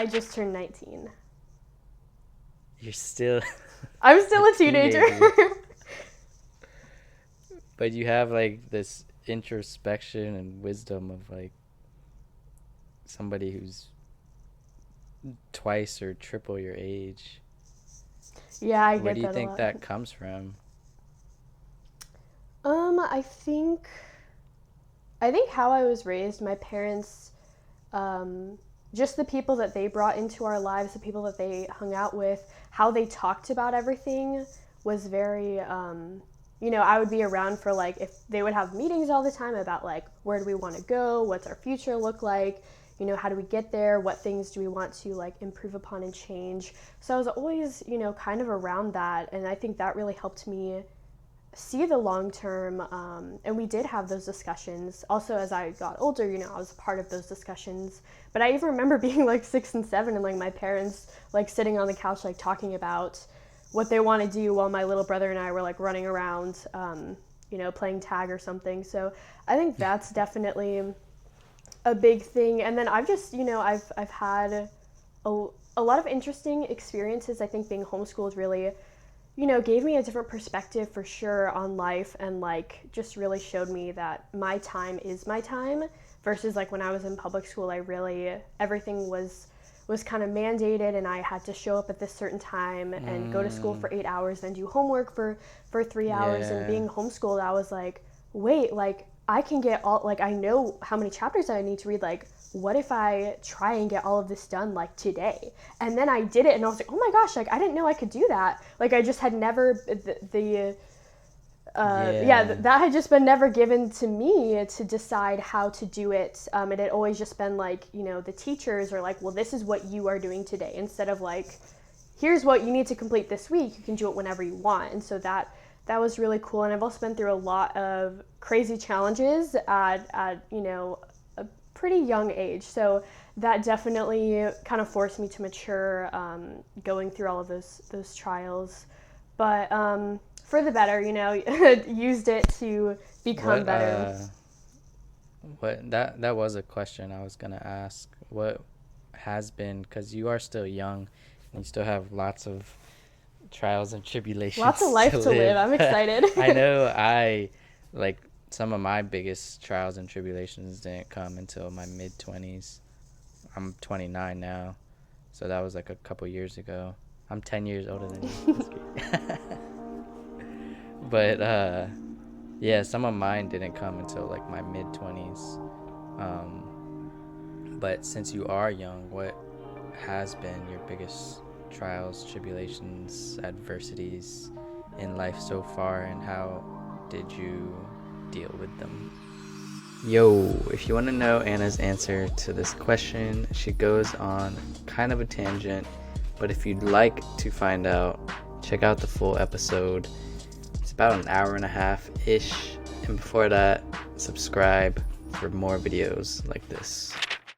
I just turned 19. You're still I'm still a teenager. But you have like this introspection and wisdom of like somebody who's twice or triple your age. Yeah, I Where get do you that a think lot. that comes from? I think how I was raised, my parents, just the people that they brought into our lives, the people that they hung out with, how they talked about everything was very, I would be around for like, if they would have meetings all the time about like, where do we want to go? What's our future look like? How do we get there? What things do we want to like improve upon and change? So I was always, kind of around that. And I think that really helped me see the long term, and we did have those discussions also as I got older. I was a part of those discussions, but I even remember being like 6 and 7 and like my parents like sitting on the couch like talking about what they want to do while my little brother and I were like running around, playing tag or something. So I think that's definitely a big thing. And then I've just, I've had a lot of interesting experiences. I think being homeschooled really, gave me a different perspective for sure on life, and like just really showed me that my time is my time versus like when I was in public school. I really, everything was kind of mandated, and I had to show up at this certain time and go to school for 8 hours, then do homework for 3 hours. And Yeah. being homeschooled, I was like, wait, like I can get all, like I know how many chapters I need to read. Like what if I try and get all of this done like today? And then I did it, and I was like, oh my gosh, like I didn't know I could do that. Like I just had never Yeah. that had just been never given to me to decide how to do it. It had always just been like, the teachers are like, well, this is what you are doing today, instead of like, here's what you need to complete this week. You can do it whenever you want. And so that was really cool. And I've also been through a lot of crazy challenges at a pretty young age. So that definitely kind of forced me to mature, going through all of those trials. But for the better, used it to become What better. that was a question I was gonna ask. What has been, because you are still young and you still have lots of trials and Lots of tribulations to life to live. live. I'm excited. I know like some of my biggest trials and tribulations didn't come until my mid 20s. I'm 29 now, so that was like a couple years ago. I'm 10 years older than you. Just kidding. But yeah, some of mine didn't come until like my mid 20s. But since you are young, what has been your biggest trials, tribulations, adversities in life so far, and how did you deal with them? Yo, if you want to know Anna's answer to this question, she goes on kind of a tangent, but if you'd like to find out, check out the full episode. It's about an hour and a half-ish, and before that, subscribe for more videos like this.